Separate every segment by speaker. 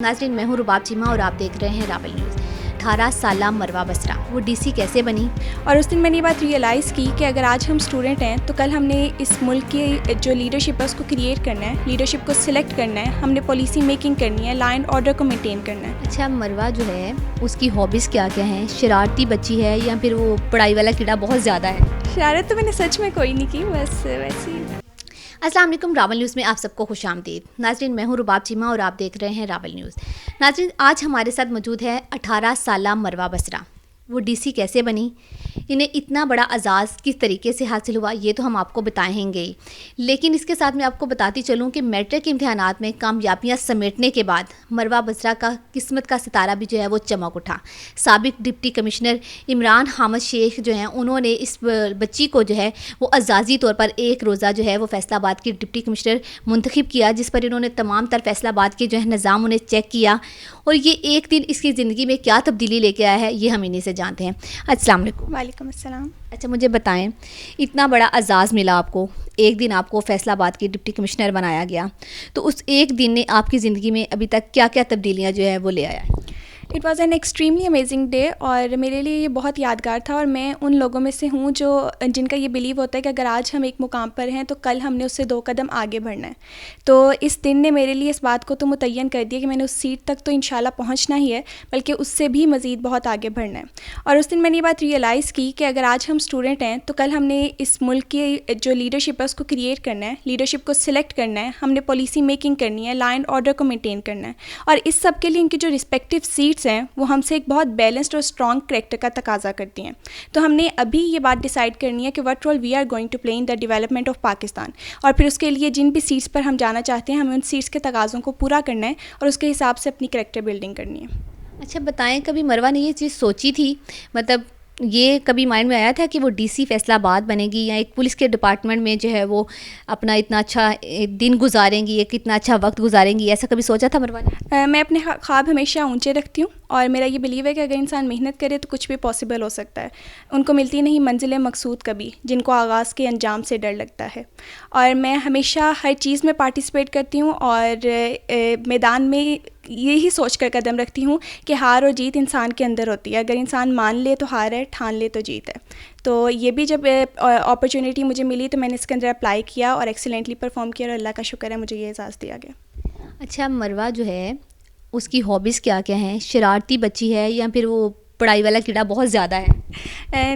Speaker 1: नाज़रीन, मैं हूँ रुबाब चीमा और आप देख रहे हैं रावल न्यूज़। 18 साला मरवा बसरा वो डीसी कैसे बनी?
Speaker 2: और उस दिन मैंने ये बात रियलाइज़ की कि अगर आज हम स्टूडेंट हैं तो कल हमने इस मुल्क की जो लीडरशिप है उसको क्रिएट करना है, लीडरशिप को सिलेक्ट करना है, हमने पॉलिसी मेकिंग करनी है, लॉ एंड ऑर्डर को मेंटेन करना है।
Speaker 1: अच्छा, मरवा जो है उसकी हॉबीज़ क्या क्या हैं? शरारती बच्ची है या फिर वो पढ़ाई वाला कीड़ा बहुत ज़्यादा है?
Speaker 2: शरारत तो मैंने सच में कोई नहीं की, बस वैसे ही।
Speaker 1: अस्सलाम वालेकुम, रावल न्यूज़ में आप सबको खुशामदीद। नाज़रीन, मैं हूँ रुबाब चीमा और आप देख रहे हैं रावल न्यूज़। नाज़रीन, आज हमारे साथ मौजूद है 18 साला मरवा बसरा। वो डीसी कैसे बनी, इन्हें इतना बड़ा एजाज़ किस तरीके से हासिल हुआ, ये तो हम आपको बताएंगे ही। लेकिन इसके साथ मैं आपको बताती चलूँ कि मैट्रिक के इम्तहानात में कामयाबियाँ समेटने के बाद मरवा बसरा का किस्मत का सितारा भी जो है वो चमक उठा। साबिक डिप्टी कमिश्नर इमरान हामिद शेख जो हैं, उन्होंने इस बच्ची को जो है वो एजाज़ी तौर पर एक रोज़ा जो है वो फैसलाबाद की डिप्टी कमिश्नर मुंतखब किया, जिस पर इन्होंने तमाम तर फैसलाबाद के जो है निज़ाम उन्हें चेक किया और ये एक दिन इसकी ज़िंदगी में क्या तब्दीली लेके आया है ये हम इन्हीं से जानते हैं। अस्सलाम वालेकुम।
Speaker 2: वालेकुम अस्सलाम।
Speaker 1: अच्छा, मुझे बताएं, इतना बड़ा एजाज़ मिला आपको, एक दिन आपको फैसलाबाद की डिप्टी कमिश्नर बनाया गया, तो उस एक दिन ने आपकी ज़िंदगी में अभी तक क्या क्या तब्दीलियाँ जो है वो ले आया है?
Speaker 2: It was an extremely amazing day और मेरे लिए ये बहुत यादगार था। और मैं उन लोगों में से हूँ जो जिनका ये बिलीव होता है कि अगर आज हम एक मुकाम पर हैं तो कल हमने उससे 2 कदम आगे बढ़ना है। तो इस दिन ने मेरे लिए इस बात को तो मुतय्यन कर दिया कि मैंने उस सीट तक तो इंशाल्लाह पहुँचना ही है, बल्कि उससे भी मज़ीद बहुत आगे बढ़ना है। और उस दिन मैंने ये बात रियलाइज़ की कि अगर आज हम स्टूडेंट हैं तो कल हमने इस मुल्क की जो लीडरशिप है उसको क्रिएट करना है, लीडरशिप को सिलेक्ट करना है, हमने पॉलिसी मेकिंग करनी है, लॉ एंड ऑर्डर को मेंटेन करना है। और इस सब के लिए इनकी जो रिस्पेक्टिव सीट्स हैं वो हमसे एक बहुत बैलेंस्ड और स्ट्रॉन्ग करैक्टर का तकाजा करती हैं। तो हमने अभी ये बात डिसाइड करनी है कि what role we are going to play in the development of Pakistan, और फिर उसके लिए जिन भी सीट्स पर हम जाना चाहते हैं हमें उन सीट्स के तकाज़ों को पूरा करना है और उसके हिसाब से अपनी करैक्टर बिल्डिंग करनी है।
Speaker 1: अच्छा बताएं, कभी मरवा ने ये चीज़ सोची थी, मतलब ये कभी माइंड में आया था कि वो डीसी फैसलाबाद बनेगी या एक पुलिस के डिपार्टमेंट में जो है वो अपना इतना अच्छा दिन गुजारेंगी, एक इतना अच्छा वक्त गुजारेंगी, ऐसा कभी सोचा था मरवा ने?
Speaker 2: मैं अपने ख्वाब हमेशा ऊंचे रखती हूँ और मेरा ये बिलीव है कि अगर इंसान मेहनत करे तो कुछ भी पॉसिबल हो सकता है। उनको मिलती नहीं मंजिल मकसूद कभी, जिनको आगाज़ के अंजाम से डर लगता है। और मैं हमेशा हर चीज़ में पार्टिसिपेट करती हूँ और मैदान में यही सोच कर कदम रखती हूँ कि हार और जीत इंसान के अंदर होती है। अगर इंसान मान ले तो हार है, ठान ले तो जीत है। तो ये भी जब अपॉर्चुनिटी मुझे मिली तो मैंने इसके अंदर अप्लाई किया और एक्सीलेंटली परफॉर्म किया और अल्लाह का शुक्र है मुझे ये एजाज़ दिया गया।
Speaker 1: अच्छा, मरवा जो है उसकी हॉबीज़ क्या क्या हैं? शरारती बच्ची है या फिर वो पढ़ाई वाला कीड़ा बहुत ज़्यादा है?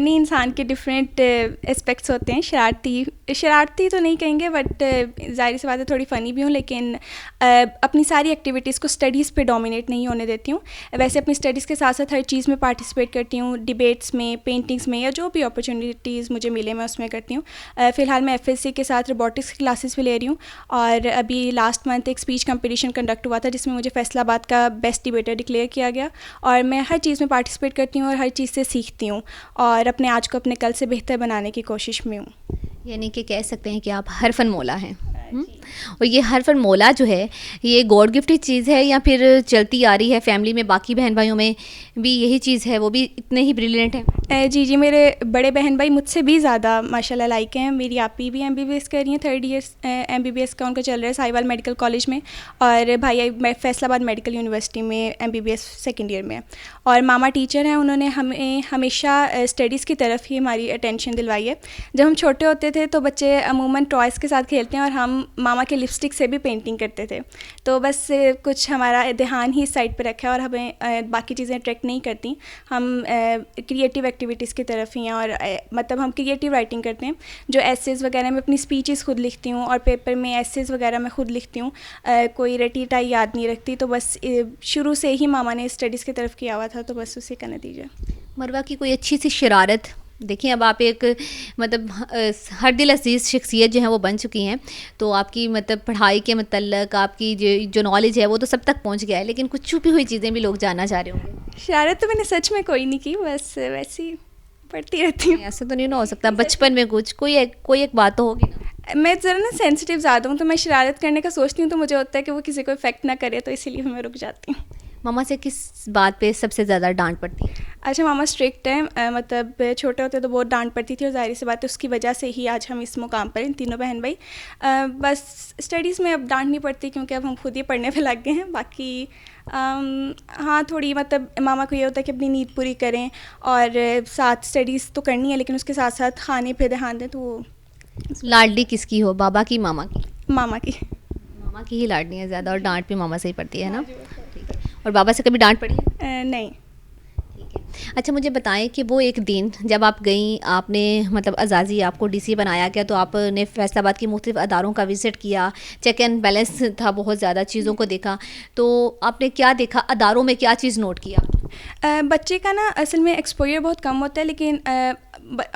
Speaker 2: नहीं, इंसान के डिफरेंट एस्पेक्ट्स होते हैं। शरारती तो नहीं कहेंगे, बट ज़ाहिर सी बात है थोड़ी फ़नी भी हूँ, लेकिन अपनी सारी एक्टिविटीज़ को स्टडीज़ पे डोमिनेट नहीं होने देती हूँ। वैसे अपनी स्टडीज़ के साथ साथ हर चीज़ में पार्टिसिपेट करती हूँ, डिबेट्स में, पेंटिंग्स में, या जो भी अपॉर्चुनिटीज़ मुझे मिले मैं उसमें करती हूँ। फ़िलहाल मैं FSC के साथ रोबोटिक्स की क्लासेस भी ले रही हूँ और अभी लास्ट मंथ एक स्पीच कंपटीशन कंडक्ट हुआ था जिसमें मुझे फैसलाबाद का बेस्ट डिबेटर डिक्लेयर किया गया। और मैं हर चीज़ में पार्टिसिपेट करती हूँ और हर चीज़ से सीखती हूँ और अपने आज को अपने कल से बेहतर बनाने की कोशिश में हूँ।
Speaker 1: यानी कि कह सकते हैं कि आप हर फन मौला हैं। और ये हर फन मौला जो है ये गॉड गिफ्टेड चीज़ है या फिर चलती आ रही है फैमिली में, बाकी बहन भाइयों में भी यही चीज़ है, वो भी इतने ही ब्रिलियंट हैं?
Speaker 2: जी, मेरे बड़े बहन भाई मुझसे भी ज़्यादा माशाल्लाह लाइक हैं। मेरी आपी भी MBBS कर रही हैं, 3rd ईयर MBBS का उनका चल रहा है साहिवाल मेडिकल कॉलेज में, और भाई फैसलाबाद मेडिकल यूनिवर्सिटी में MBBS 2nd ईयर में है। और मामा टीचर हैं, उन्होंने हमें हमेशा स्टडीज़ की तरफ ही हमारी अटेंशन दिलवाई है। जब हम छोटे होते थे तो बच्चे अमूमन टॉयज़ के साथ खेलते हैं और हम मामा के लिपस्टिक से भी पेंटिंग करते थे। तो बस कुछ हमारा ध्यान ही इस साइड पे रखा है और हमें बाकी चीज़ें अट्रैक्ट नहीं करती। हम क्रिएटिव एक्टिविटीज़ की तरफ ही हैं और मतलब हम क्रिएटिव राइटिंग करते हैं। जो एसेज़ वगैरह में अपनी स्पीचेस खुद लिखती हूँ और पेपर में एसेज़ वगैरह मैं खुद लिखती हूँ। कोई रटी टाई याद नहीं रखती। तो बस शुरू से ही मामा ने स्टडीज़ की तरफ किया हुआ था, तो बस उसी का नतीजा।
Speaker 1: मरवा की कोई अच्छी सी शरारत? देखिए, अब आप एक मतलब हर दिल अजीज़ शख्सियत जो है वो बन चुकी हैं, तो आपकी मतलब पढ़ाई के मतलब आपकी जो नॉलेज है वो तो सब तक पहुंच गया है, लेकिन कुछ छुपी हुई चीज़ें भी लोग जानना चाह रहे होंगे।
Speaker 2: शरारत तो मैंने सच में कोई नहीं की, बस वैसे ही पढ़ती रहती हूँ।
Speaker 1: ऐसे तो नहीं ना हो सकता, बचपन में कुछ कोई एक बात तो होगी ना?
Speaker 2: मैं ज़रा ना सेंसिटिव ज़्यादा हूँ, तो मैं शरारत करने का सोचती हूँ तो मुझे होता है कि वो किसी को इफेक्ट ना करे, तो इसीलिए मैं रुक जाती हूँ।
Speaker 1: मामा से किस बात पे सबसे ज़्यादा डांट पड़ती है?
Speaker 2: अच्छा, मामा स्ट्रिक्ट हैं। मतलब छोटे होते तो बहुत डांट पड़ती थी और ज़ाहिर सी बात है उसकी वजह से ही आज हम इस मुकाम पर हैं, तीनों बहन भाई। बस स्टडीज़ में अब डांट नहीं पड़ती क्योंकि अब हम खुद ही पढ़ने पे लग गए हैं। बाकी ہاں تھوڑی مطلب ماما کو یہ ہوتا ہے کہ اپنی نیند پوری کریں اور ساتھ اسٹڈیز تو کرنی ہے لیکن اس کے ساتھ ساتھ کھانے پہ دھیان دیں. تو وہ
Speaker 1: لاڈلی کس کی ہو، بابا کی ماما کی؟
Speaker 2: ماما کی.
Speaker 1: ماما کی ہی لاڈلی ہے زیادہ، اور ڈانٹ بھی ماما سے ہی پڑتی ہے نا. ٹھیک ہے. اور بابا سے کبھی ڈانٹ پڑی ہے؟
Speaker 2: نہیں.
Speaker 1: اچھا مجھے بتائیں کہ وہ ایک دن جب آپ گئیں، آپ نے مطلب اعزازی آپ کو ڈی سی بنایا گیا تو آپ نے فیصل آباد کی مختلف اداروں کا وزٹ کیا، چیک اینڈ بیلنس تھا، بہت زیادہ چیزوں کو دیکھا، تو آپ نے کیا دیکھا اداروں میں، کیا چیز نوٹ کیا؟
Speaker 2: بچے کا نا اصل میں ایکسپوئر بہت کم ہوتا ہے لیکن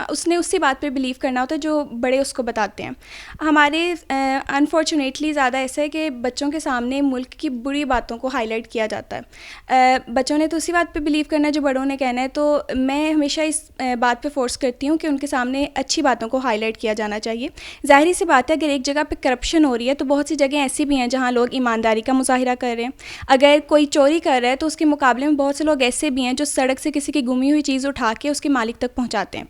Speaker 2: اس نے اسی بات پہ بلیو کرنا ہوتا ہے جو بڑے اس کو بتاتے ہیں. ہمارے انفارچونیٹلی زیادہ ایسا ہے کہ بچوں کے سامنے ملک کی بری باتوں کو ہائی لائٹ کیا جاتا ہے. بچوں نے تو اسی بات پہ بلیو کرنا ہے جو بڑوں نے کہنا ہے. تو میں ہمیشہ اس بات پہ فورس کرتی ہوں کہ ان کے سامنے اچھی باتوں کو ہائی لائٹ کیا جانا چاہیے. ظاہری سی بات ہے اگر ایک جگہ پہ کرپشن ہو رہی ہے تو بہت سی جگہیں ایسی بھی ہیں جہاں لوگ ایمانداری کا مظاہرہ کر رہے ہیں. اگر کوئی چوری کر رہا ہے تو اس کے مقابلے میں بہت سے لوگ ایسے بھی ہیں جو سڑک سے کسی کی گمی ہوئی چیز اٹھا کے اس کے مالک تک پہنچاتے ہیں.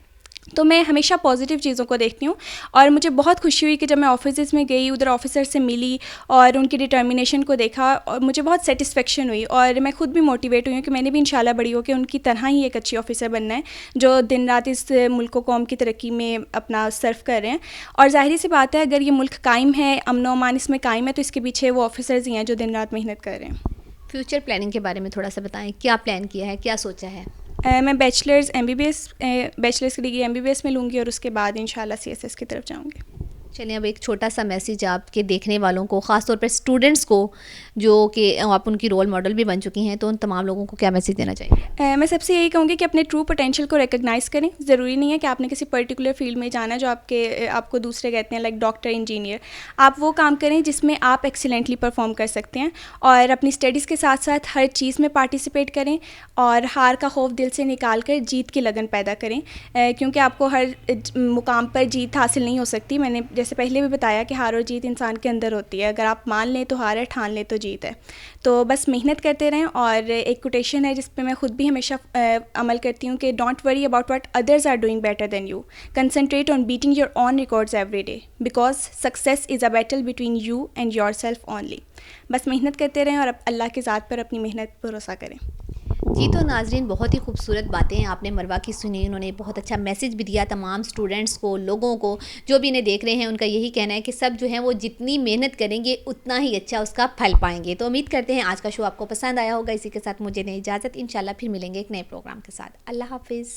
Speaker 2: تو میں ہمیشہ پازیٹیو چیزوں کو دیکھتی ہوں اور مجھے بہت خوشی ہوئی کہ جب میں آفیسز میں گئی، ادھر آفیسر سے ملی اور ان کی ڈٹرمنیشن کو دیکھا اور مجھے بہت سیٹسفیکشن ہوئی اور میں خود بھی موٹیویٹ ہوئی ہوں کہ میں نے بھی انشاءاللہ بڑی ہو کے ان کی طرح ہی ایک اچھی آفیسر بننا ہے جو دن رات اس ملک و قوم کی ترقی میں اپنا صرف کر رہے ہیں. اور ظاہری سی بات ہے اگر یہ ملک قائم ہے، امن و امان اس میں قائم ہے، تو اس کے پیچھے وہ آفیسرز ہی ہیں جو دن رات محنت کر رہے ہیں.
Speaker 1: فیوچر پلاننگ کے بارے میں تھوڑا سا بتائیں، کیا پلان کیا ہے، کیا سوچا ہے؟
Speaker 2: میں بیچلرز کی ڈگری MBBS میں لوں گی اور اس کے بعد انشاءاللہ CSS کی طرف جاؤں گی.
Speaker 1: چلیے اب ایک چھوٹا سا میسیج آپ کے دیکھنے والوں کو، خاص طور پر اسٹوڈنٹس کو جو کہ آپ ان کی رول ماڈل بھی بن چکی ہیں، تو ان تمام لوگوں کو کیا میسیج دینا چاہیے؟
Speaker 2: میں سب سے یہی کہوں گی کہ اپنے ٹرو پوٹینشیل کو ریکگنائز کریں. ضروری نہیں ہے کہ آپ نے کسی پرٹیکولر فیلڈ میں جانا ہے جو آپ کو دوسرے کہتے ہیں، لائک ڈاکٹر، انجینئر. آپ وہ کام کریں جس میں آپ ایکسیلنٹلی پرفارم کر سکتے ہیں اور اپنی اسٹڈیز کے ساتھ ساتھ ہر چیز میں پارٹیسپیٹ کریں اور ہار کا خوف دل سے نکال کر جیت کی لگن پیدا کریں. کیونکہ آپ کو ہر مقام پر جیت حاصل نہیں ہو سکتی. میں نے جیسے پہلے بھی بتایا کہ ہار اور جیت انسان کے اندر ہوتی ہے. اگر آپ مان لیں تو ہار ہے، ٹھان لیں تو جیت ہے. تو بس محنت کرتے رہیں. اور ایک کوٹیشن ہے جس پہ میں خود بھی ہمیشہ عمل کرتی ہوں کہ don't worry about what others are doing better than you, concentrate on beating your own records every day because success is a battle between you and yourself only. بس محنت کرتے رہیں اور اللہ کی ذات پر اپنی محنت بھروسہ کریں.
Speaker 1: جی تو ناظرین، بہت ہی خوبصورت باتیں آپ نے مروہ کی سنی. انہوں نے بہت اچھا میسیج بھی دیا تمام اسٹوڈنٹس کو، لوگوں کو جو بھی انہیں دیکھ رہے ہیں. ان کا یہی کہنا ہے کہ سب جو ہیں وہ جتنی محنت کریں گے اتنا ہی اچھا اس کا پھل پائیں گے. تو امید کرتے ہیں آج کا شو آپ کو پسند آیا ہوگا. اسی کے ساتھ مجھے دیں اجازت، انشاءاللہ پھر ملیں گے ایک نئے پروگرام کے ساتھ. اللہ حافظ.